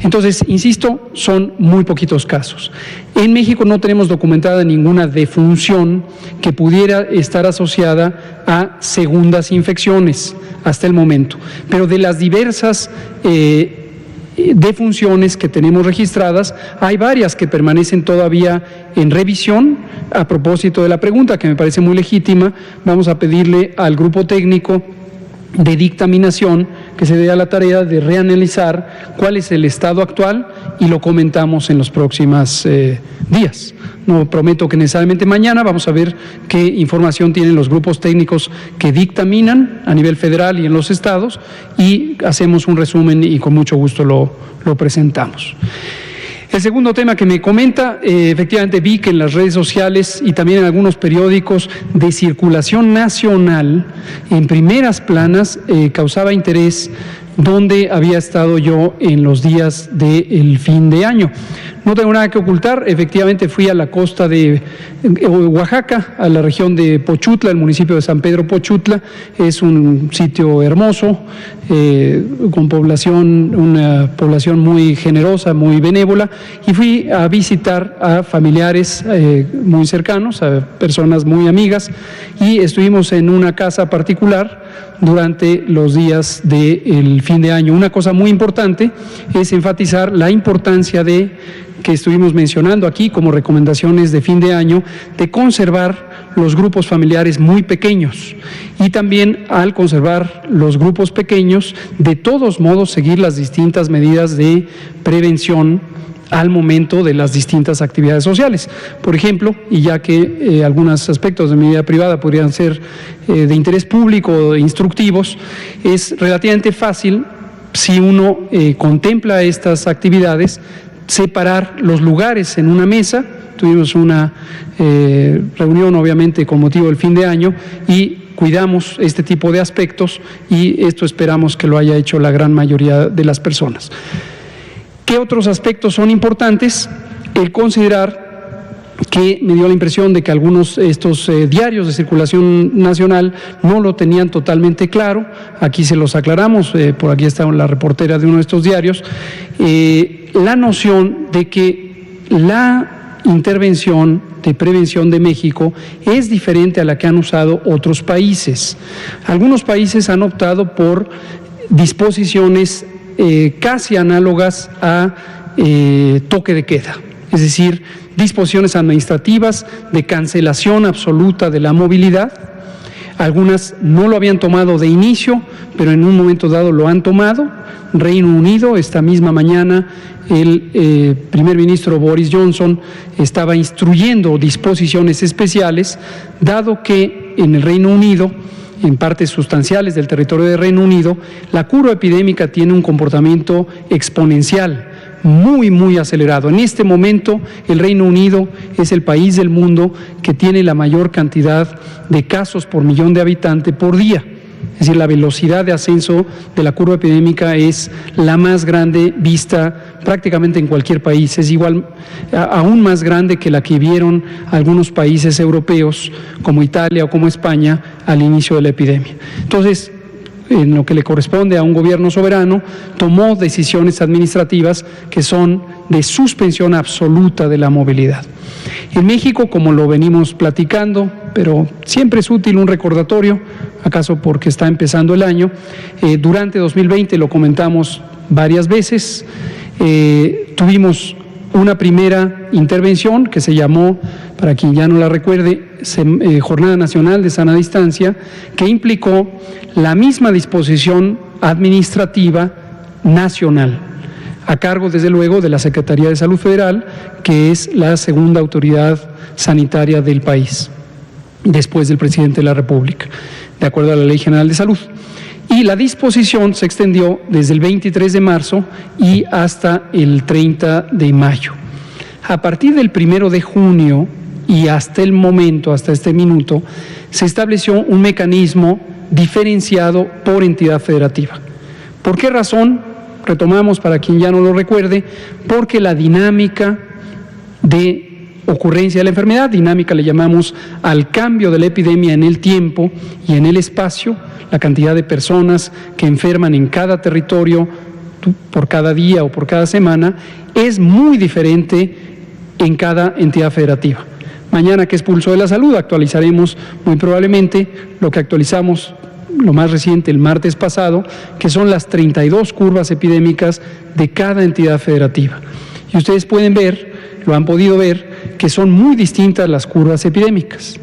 Entonces, insisto, son muy poquitos casos. En México no tenemos documentada ninguna defunción que pudiera estar asociada a segundas infecciones hasta el momento, pero de las diversas defunciones que tenemos registradas, hay varias que permanecen todavía en revisión. A propósito de la pregunta, que me parece muy legítima, vamos a pedirle al grupo técnico de dictaminación que se dé a la tarea de reanalizar cuál es el estado actual y lo comentamos en los próximos días. No prometo que necesariamente mañana, vamos a ver qué información tienen los grupos técnicos que dictaminan a nivel federal y en los estados y hacemos un resumen y con mucho gusto lo presentamos. El segundo tema que me comenta, efectivamente vi que en las redes sociales y también en algunos periódicos de circulación nacional, en primeras planas, causaba interés dónde había estado yo en los días del fin de año. No tengo nada que ocultar, efectivamente fui a la costa de Oaxaca, a la región de Pochutla, el municipio de San Pedro Pochutla. Es un sitio hermoso, con una población muy generosa, muy benévola, y fui a visitar a familiares muy cercanos, a personas muy amigas, y estuvimos en una casa particular durante los días del fin de año. Una cosa muy importante es enfatizar la importancia que estuvimos mencionando aquí como recomendaciones de fin de año, de conservar los grupos familiares muy pequeños, y también al conservar los grupos pequeños, de todos modos seguir las distintas medidas de prevención al momento de las distintas actividades sociales. Por ejemplo, y ya que algunos aspectos de mi vida privada podrían ser de interés público o instructivos, es relativamente fácil, si uno contempla estas actividades, separar los lugares en una mesa. Tuvimos una reunión, obviamente, con motivo del fin de año, y cuidamos este tipo de aspectos, y esto esperamos que lo haya hecho la gran mayoría de las personas. ¿Qué otros aspectos son importantes? El considerar que me dio la impresión de que algunos estos diarios de circulación nacional no lo tenían totalmente claro. Aquí se los aclaramos, por aquí está la reportera de uno de estos diarios, la noción de que la intervención de prevención de México es diferente a la que han usado otros países. Algunos países han optado por disposiciones casi análogas a toque de queda, es decir, disposiciones administrativas de cancelación absoluta de la movilidad. Algunas no lo habían tomado de inicio, pero en un momento dado lo han tomado. Reino Unido, esta misma mañana, el primer ministro Boris Johnson estaba instruyendo disposiciones especiales, dado que en el Reino Unido, en partes sustanciales del territorio del Reino Unido, la curva epidémica tiene un comportamiento exponencial, muy acelerado. En este momento, el Reino Unido es el país del mundo que tiene la mayor cantidad de casos por millón de habitantes por día. Es decir, la velocidad de ascenso de la curva epidémica es la más grande vista prácticamente en cualquier país. Es igual, aún más grande que la que vieron algunos países europeos como Italia o como España al inicio de la epidemia. Entonces, en lo que le corresponde a un gobierno soberano, tomó decisiones administrativas que son de suspensión absoluta de la movilidad. En México, como lo venimos platicando, pero siempre es útil un recordatorio, acaso porque está empezando el año, durante 2020 lo comentamos varias veces, tuvimos una primera intervención que se llamó, para quien ya no la recuerde, Jornada Nacional de Sana Distancia, que implicó la misma disposición administrativa nacional, a cargo, desde luego, de la Secretaría de Salud Federal, que es la segunda autoridad sanitaria del país, después del presidente de la República, de acuerdo a la Ley General de Salud. Y la disposición se extendió desde el 23 de marzo y hasta el 30 de mayo. A partir del 1 de junio y hasta el momento, hasta este minuto, se estableció un mecanismo diferenciado por entidad federativa. ¿Por qué razón? Retomamos, para quien ya no lo recuerde, porque la dinámica de ocurrencia de la enfermedad, dinámica le llamamos al cambio de la epidemia en el tiempo y en el espacio, la cantidad de personas que enferman en cada territorio por cada día o por cada semana, es muy diferente en cada entidad federativa. Mañana, que es Pulso de la Salud, actualizaremos muy probablemente lo que actualizamos, lo más reciente, el martes pasado, que son las 32 curvas epidémicas de cada entidad federativa. Y ustedes pueden ver, lo han podido ver, que son muy distintas las curvas epidémicas.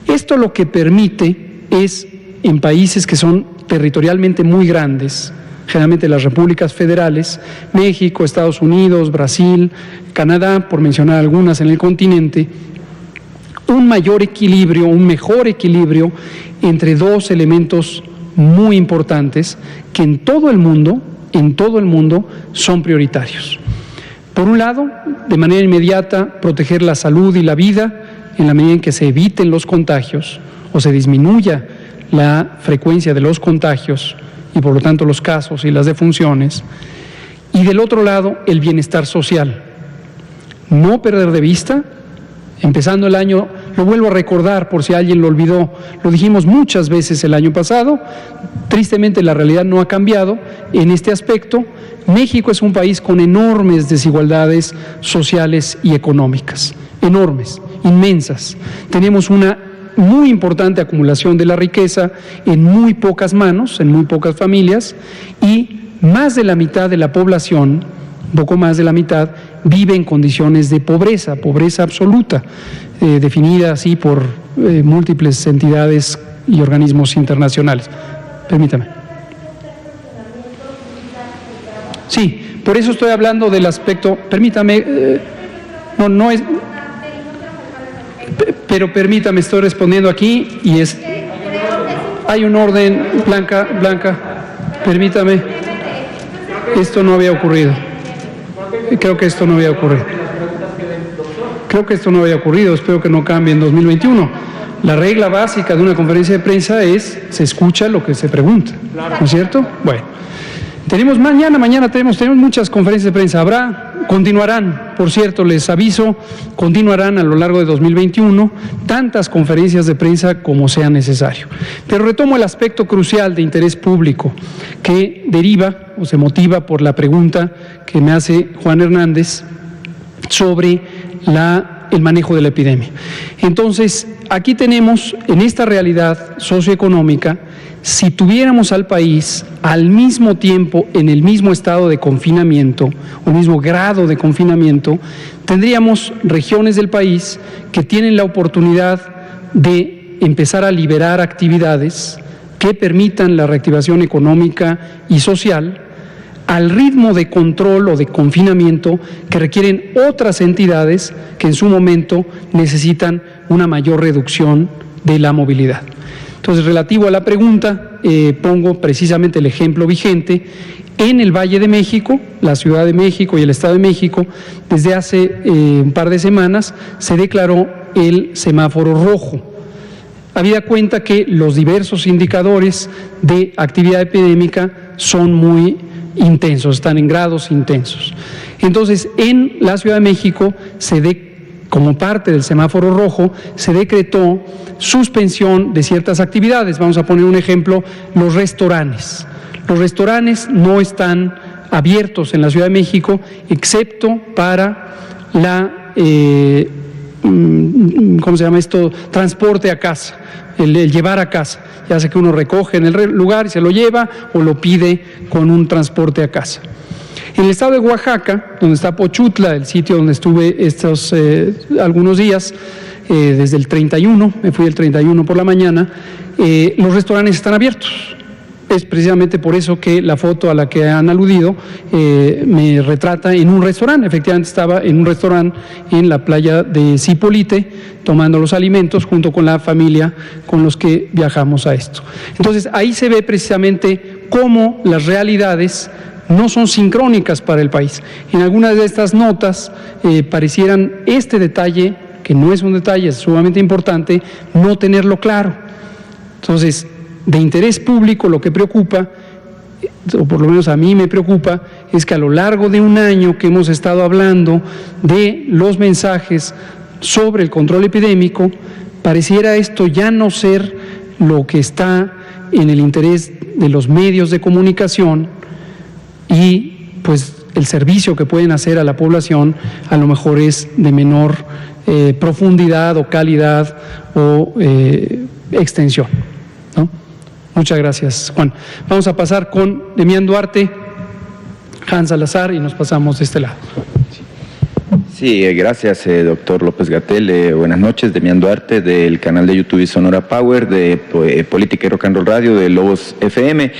Esto lo que permite es, en países que son territorialmente muy grandes, generalmente las repúblicas federales, México, Estados Unidos, Brasil, Canadá, por mencionar algunas en el continente, un mayor equilibrio, un mejor equilibrio entre dos elementos muy importantes que en todo el mundo son prioritarios. Por un lado, de manera inmediata, proteger la salud y la vida en la medida en que se eviten los contagios o se disminuya la frecuencia de los contagios y por lo tanto los casos y las defunciones. Y del otro lado, el bienestar social, no perder de vista. Empezando el año, lo vuelvo a recordar por si alguien lo olvidó, lo dijimos muchas veces el año pasado, tristemente la realidad no ha cambiado en este aspecto. México es un país con enormes desigualdades sociales y económicas, enormes, inmensas. Tenemos una muy importante acumulación de la riqueza en muy pocas manos, en muy pocas familias, y más de la mitad de la población, un poco más de la mitad, vive en condiciones de pobreza, pobreza absoluta, definida así por múltiples entidades y organismos internacionales. Permítame. Sí, por eso estoy hablando del aspecto, permítame, no es, pero permítame, estoy respondiendo aquí y es, hay un orden, Blanca, permítame, esto no había ocurrido. Creo que esto no había ocurrido. Espero que no cambie en 2021. La regla básica de una conferencia de prensa es, se escucha lo que se pregunta, ¿no es cierto? Bueno, tenemos mañana tenemos muchas conferencias de prensa. Continuarán, por cierto, les aviso, continuarán a lo largo de 2021 tantas conferencias de prensa como sea necesario. Pero retomo el aspecto crucial de interés público que deriva o se motiva por la pregunta que me hace Juan Hernández sobre el manejo de la epidemia. Entonces, aquí tenemos en esta realidad socioeconómica, si tuviéramos al país al mismo tiempo en el mismo estado de confinamiento, o el mismo grado de confinamiento, tendríamos regiones del país que tienen la oportunidad de empezar a liberar actividades que permitan la reactivación económica y social al ritmo de control o de confinamiento que requieren otras entidades que en su momento necesitan una mayor reducción de la movilidad. Entonces, relativo a la pregunta, pongo precisamente el ejemplo vigente. En el Valle de México, la Ciudad de México y el Estado de México, desde hace un par de semanas se declaró el semáforo rojo. Habida cuenta que los diversos indicadores de actividad epidémica son muy intensos, están en grados intensos. Entonces, en la Ciudad de México como parte del semáforo rojo, se decretó suspensión de ciertas actividades. Vamos a poner un ejemplo, los restaurantes. Los restaurantes no están abiertos en la Ciudad de México, excepto para ¿cómo se llama esto? Transporte a casa, el llevar a casa. Ya sea que uno recoge en el lugar y se lo lleva o lo pide con un transporte a casa. En el estado de Oaxaca, donde está Pochutla, el sitio donde estuve estos algunos días, desde el 31, me fui el 31 por la mañana, los restaurantes están abiertos. Es precisamente por eso que la foto a la que han aludido me retrata en un restaurante. Efectivamente estaba en un restaurante en la playa de Zipolite tomando los alimentos junto con la familia con los que viajamos a esto. Entonces ahí se ve precisamente cómo las realidades no son sincrónicas para el país. En algunas de estas notas parecieran este detalle, que no es un detalle, es sumamente importante, no tenerlo claro. Entonces, de interés público lo que preocupa, o por lo menos a mí me preocupa, es que a lo largo de un año que hemos estado hablando de los mensajes sobre el control epidémico, pareciera esto ya no ser lo que está en el interés de los medios de comunicación y pues el servicio que pueden hacer a la población a lo mejor es de menor profundidad o calidad o extensión, ¿no? Muchas gracias, Juan. Vamos a pasar con Demián Duarte, Hans Salazar y nos pasamos de este lado. Sí, gracias, doctor López-Gatell. Buenas noches, Demián Duarte, del canal de YouTube Sonora Power, de Política y Rock and Roll Radio, de Lobos FM.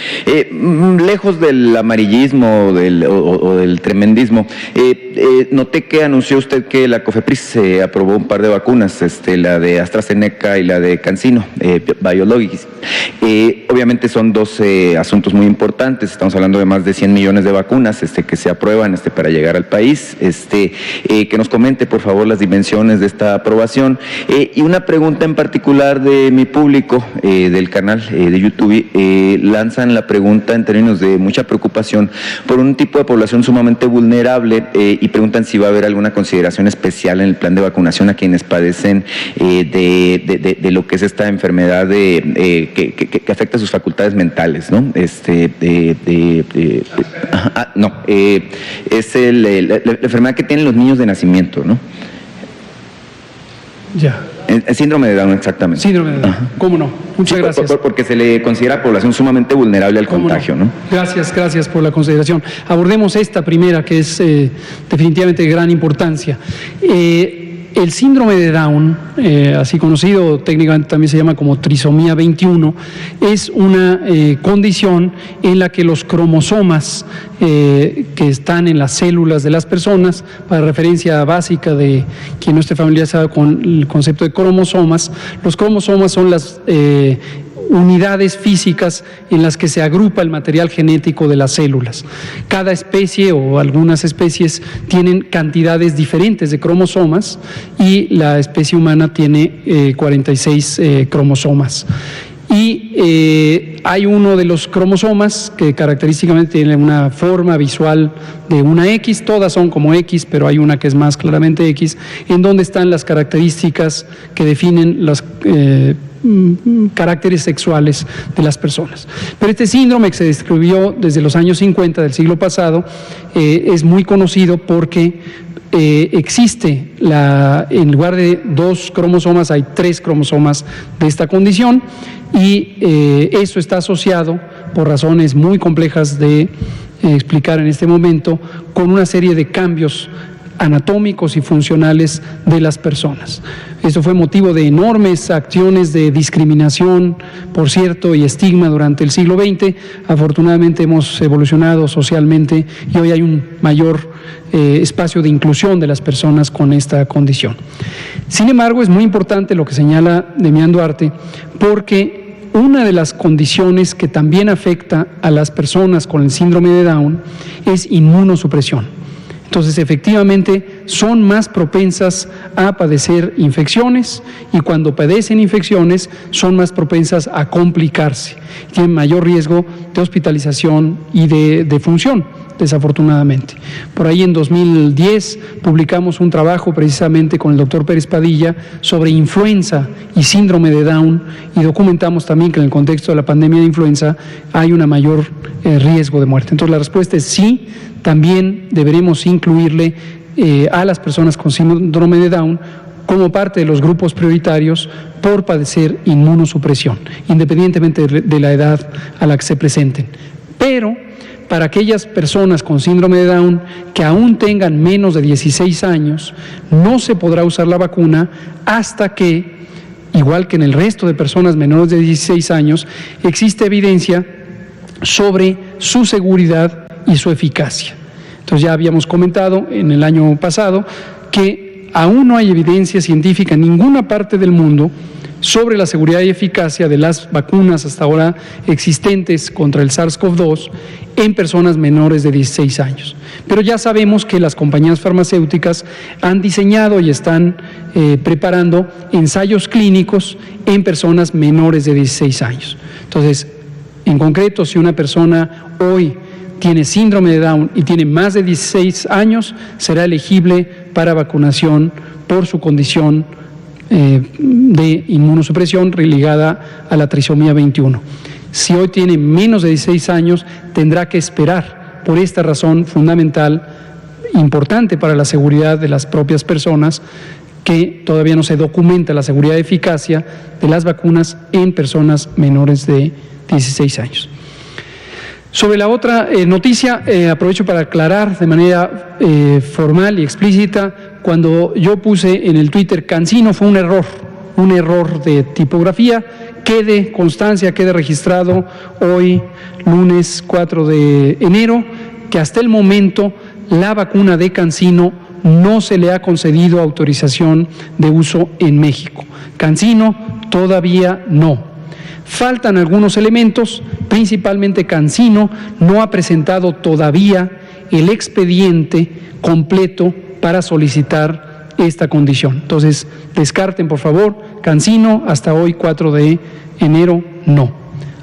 Lejos del amarillismo o del tremendismo, noté que anunció usted que la COFEPRIS aprobó un par de vacunas, la de AstraZeneca y la de CanSino Biologics. Obviamente son dos asuntos muy importantes. Estamos hablando de más de 100 millones de vacunas que se aprueban para llegar al país. que nos comente, por favor, las dimensiones de esta aprobación. Y una pregunta en particular de mi público del canal de YouTube. Lanzan la pregunta en términos de mucha preocupación por un tipo de población sumamente vulnerable y preguntan si va a haber alguna consideración especial en el plan de vacunación a quienes padecen de lo que es esta enfermedad que afecta sus facultades mentales, ¿no? Es la enfermedad que tienen los niños de nacimiento, ¿no? Ya. El síndrome de Down, exactamente. Síndrome de Down, ¿cómo no? Muchas gracias. Porque se le considera población sumamente vulnerable al contagio, ¿no? Gracias por la consideración. Abordemos esta primera, que es definitivamente de gran importancia. El síndrome de Down, así conocido técnicamente también se llama como trisomía 21, es una condición en la que los cromosomas que están en las células de las personas, para referencia básica de quien no esté familiarizado con el concepto de cromosomas, los cromosomas son las unidades físicas en las que se agrupa el material genético de las células. Cada especie o algunas especies tienen cantidades diferentes de cromosomas y la especie humana tiene 46 cromosomas. Y hay uno de los cromosomas que característicamente tiene una forma visual de una X, todas son como X, pero hay una que es más claramente X, en donde están las características que definen los caracteres sexuales de las personas. Pero este síndrome, que se describió desde los años 50 del siglo pasado, es muy conocido porque existe, en lugar de 2 cromosomas, hay 3 cromosomas de esta condición, y eso está asociado, por razones muy complejas de explicar en este momento, con una serie de cambios anatómicos y funcionales de las personas. Esto fue motivo de enormes acciones de discriminación, por cierto, y estigma durante el siglo XX. Afortunadamente hemos evolucionado socialmente y hoy hay un mayor espacio de inclusión de las personas con esta condición. Sin embargo, es muy importante lo que señala Demián Duarte, porque una de las condiciones que también afecta a las personas con el síndrome de Down es inmunosupresión. Entonces, efectivamente, son más propensas a padecer infecciones y cuando padecen infecciones son más propensas a complicarse. Tienen mayor riesgo de hospitalización y de defunción, desafortunadamente. Por ahí en 2010 publicamos un trabajo precisamente con el doctor Pérez Padilla sobre influenza y síndrome de Down y documentamos también que en el contexto de la pandemia de influenza hay un mayor riesgo de muerte. Entonces, la respuesta es sí. También deberemos incluirle a las personas con síndrome de Down como parte de los grupos prioritarios por padecer inmunosupresión, independientemente de la edad a la que se presenten. Pero para aquellas personas con síndrome de Down que aún tengan menos de 16 años, no se podrá usar la vacuna hasta que, igual que en el resto de personas menores de 16 años, existe evidencia sobre su seguridad y su eficacia. Entonces ya habíamos comentado en el año pasado que aún no hay evidencia científica en ninguna parte del mundo sobre la seguridad y eficacia de las vacunas hasta ahora existentes contra el SARS-CoV-2 en personas menores de 16 años. Pero ya sabemos que las compañías farmacéuticas han diseñado y están preparando ensayos clínicos en personas menores de 16 años. Entonces, en concreto, si una persona hoy tiene síndrome de Down y tiene más de 16 años, será elegible para vacunación por su condición de inmunosupresión ligada a la trisomía 21. Si hoy tiene menos de 16 años, tendrá que esperar por esta razón fundamental, importante para la seguridad de las propias personas, que todavía no se documenta la seguridad y eficacia de las vacunas en personas menores de 16 años. Sobre la otra noticia, aprovecho para aclarar de manera formal y explícita, cuando yo puse en el Twitter CanSino fue un error de tipografía, quede constancia, quede registrado hoy, lunes 4 de enero, que hasta el momento la vacuna de CanSino no se le ha concedido autorización de uso en México. CanSino todavía no. Faltan algunos elementos, principalmente CanSino no ha presentado todavía el expediente completo para solicitar esta condición. Entonces, descarten, por favor, CanSino, hasta hoy, 4 de enero, no.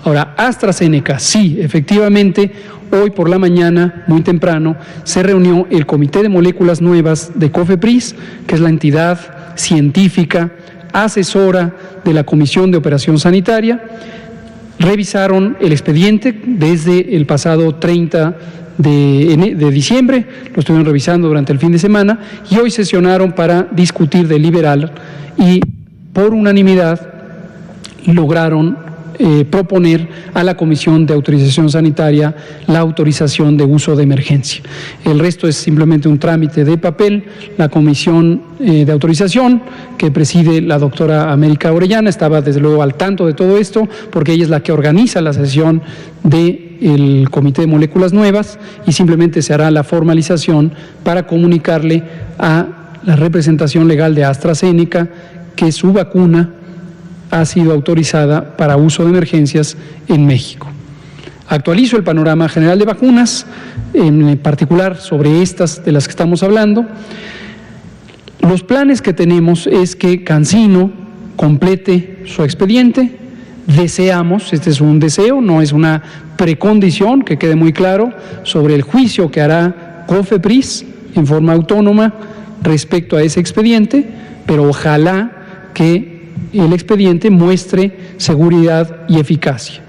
Ahora, AstraZeneca, sí, efectivamente, hoy por la mañana, muy temprano, se reunió el Comité de Moléculas Nuevas de COFEPRIS, que es la entidad científica asesora de la Comisión de Operación Sanitaria. Revisaron el expediente desde el pasado 30 de diciembre, lo estuvieron revisando durante el fin de semana y hoy sesionaron para discutir, deliberar y por unanimidad lograron proponer a la Comisión de Autorización Sanitaria la autorización de uso de emergencia. El resto es simplemente un trámite de papel. La Comisión de Autorización, que preside la doctora América Orellana, estaba desde luego al tanto de todo esto, porque ella es la que organiza la sesión del Comité de Moléculas Nuevas y simplemente se hará la formalización para comunicarle a la representación legal de AstraZeneca que su vacuna ha sido autorizada para uso de emergencias en México. Actualizo el panorama general de vacunas, en particular sobre estas de las que estamos hablando. Los planes que tenemos es que CanSino complete su expediente. Deseamos, este es un deseo, no es una precondición, que quede muy claro, sobre el juicio que hará COFEPRIS en forma autónoma respecto a ese expediente, pero ojalá que el expediente muestre seguridad y eficacia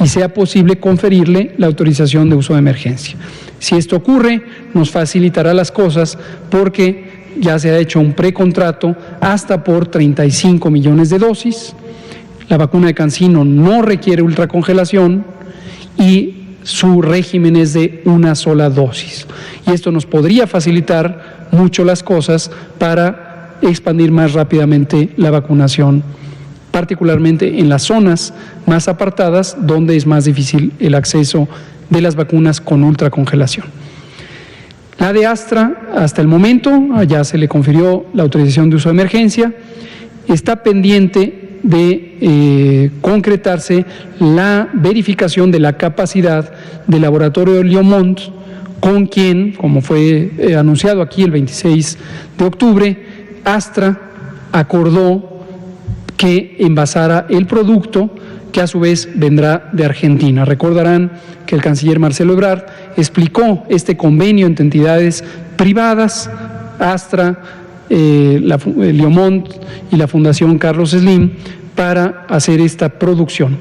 y sea posible conferirle la autorización de uso de emergencia. Si esto ocurre, nos facilitará las cosas porque ya se ha hecho un precontrato hasta por 35 millones de dosis. La vacuna de CanSino no requiere ultracongelación y su régimen es de una sola dosis. Y esto nos podría facilitar mucho las cosas para expandir más rápidamente la vacunación, particularmente en las zonas más apartadas donde es más difícil el acceso de las vacunas con ultracongelación. La de Astra, hasta el momento, ya se le confirió la autorización de uso de emergencia, está pendiente de concretarse la verificación de la capacidad del laboratorio de Liomont, con quien, como fue anunciado aquí el 26 de octubre, Astra acordó que envasara el producto que a su vez vendrá de Argentina. Recordarán que el canciller Marcelo Ebrard explicó este convenio entre entidades privadas, Astra, Liomont y la Fundación Carlos Slim, para hacer esta producción.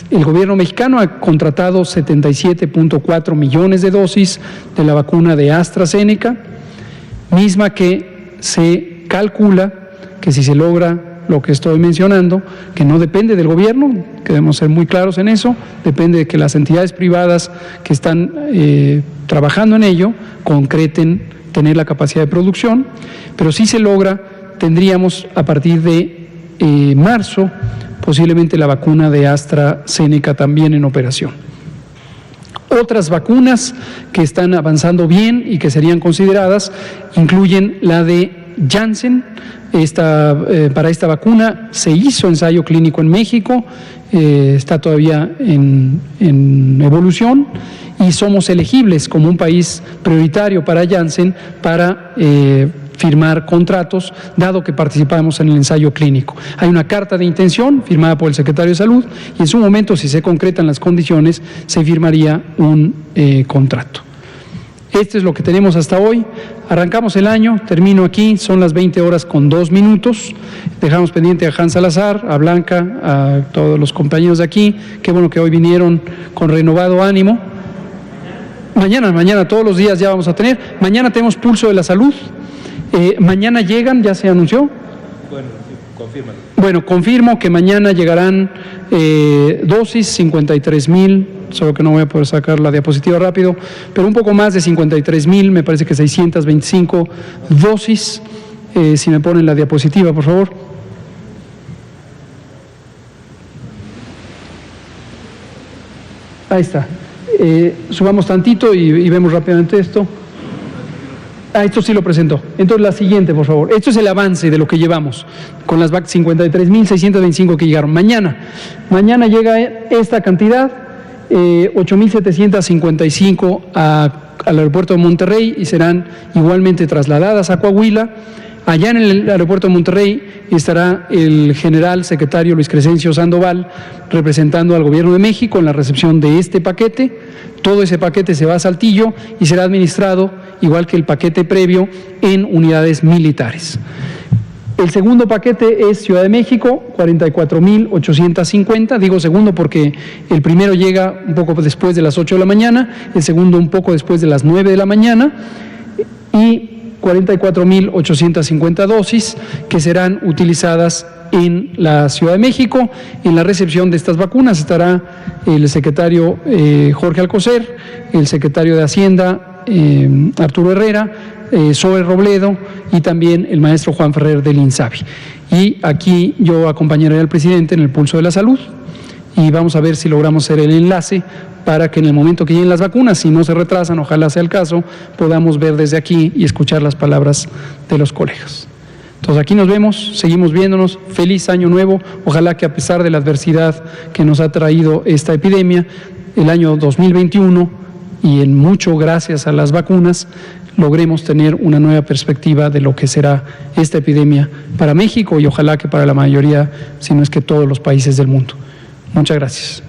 El gobierno mexicano ha contratado 77.4 millones de dosis de la vacuna de AstraZeneca, misma que se calcula que si se logra lo que estoy mencionando, que no depende del gobierno, que debemos ser muy claros en eso, depende de que las entidades privadas que están trabajando en ello concreten tener la capacidad de producción, pero si se logra, tendríamos a partir de marzo posiblemente la vacuna de AstraZeneca también en operación. Otras vacunas que están avanzando bien y que serían consideradas incluyen la de Janssen. Para esta vacuna se hizo ensayo clínico en México, está todavía en evolución y somos elegibles como un país prioritario para Janssen para firmar contratos, dado que participamos en el ensayo clínico. Hay una carta de intención firmada por el secretario de Salud y en su momento, si se concretan las condiciones, se firmaría un contrato. Esto es lo que tenemos hasta hoy. Arrancamos el año, termino aquí, son las 20:02. Dejamos pendiente a Hans Salazar, a Blanca, a todos los compañeros de aquí. Qué bueno que hoy vinieron con renovado ánimo. Mañana, todos los días ya vamos a tener. Mañana tenemos Pulso de la Salud. Mañana llegan, ya se anunció. Bueno, sí, confírmalo. Bueno, confirmo que mañana llegarán dosis, 53,000, solo que no voy a poder sacar la diapositiva rápido, pero un poco más de 53,000, me parece que 625 dosis. Si me ponen la diapositiva, por favor. Ahí está. Subamos tantito y vemos rápidamente esto. Esto sí lo presentó. Entonces, la siguiente, por favor. Esto es el avance de lo que llevamos con las 53,625 que llegaron. Mañana llega esta cantidad, 8,755 a al aeropuerto de Monterrey y serán igualmente trasladadas a Coahuila. Allá en el aeropuerto de Monterrey estará el general secretario Luis Crescencio Sandoval representando al Gobierno de México en la recepción de este paquete. Todo ese paquete se va a Saltillo y será administrado, igual que el paquete previo, en unidades militares. El segundo paquete es Ciudad de México, 44,850. Digo segundo porque el primero llega un poco después de las 8 de la mañana, el segundo un poco después de las 9 de la mañana, y 44,850 dosis que serán utilizadas en la Ciudad de México. En la recepción de estas vacunas estará el secretario Jorge Alcocer, el secretario de Hacienda Arturo Herrera, Zoe Robledo y también el maestro Juan Ferrer del INSABI. Y aquí yo acompañaré al presidente en el pulso de la salud y vamos a ver si logramos hacer el enlace para que en el momento que lleguen las vacunas, si no se retrasan, ojalá sea el caso, podamos ver desde aquí y escuchar las palabras de los colegas. Entonces aquí nos vemos, seguimos viéndonos. Feliz año nuevo. Ojalá que a pesar de la adversidad que nos ha traído esta epidemia, el año 2021, y en mucho gracias a las vacunas, logremos tener una nueva perspectiva de lo que será esta epidemia para México y ojalá que para la mayoría, si no es que todos los países del mundo. Muchas gracias.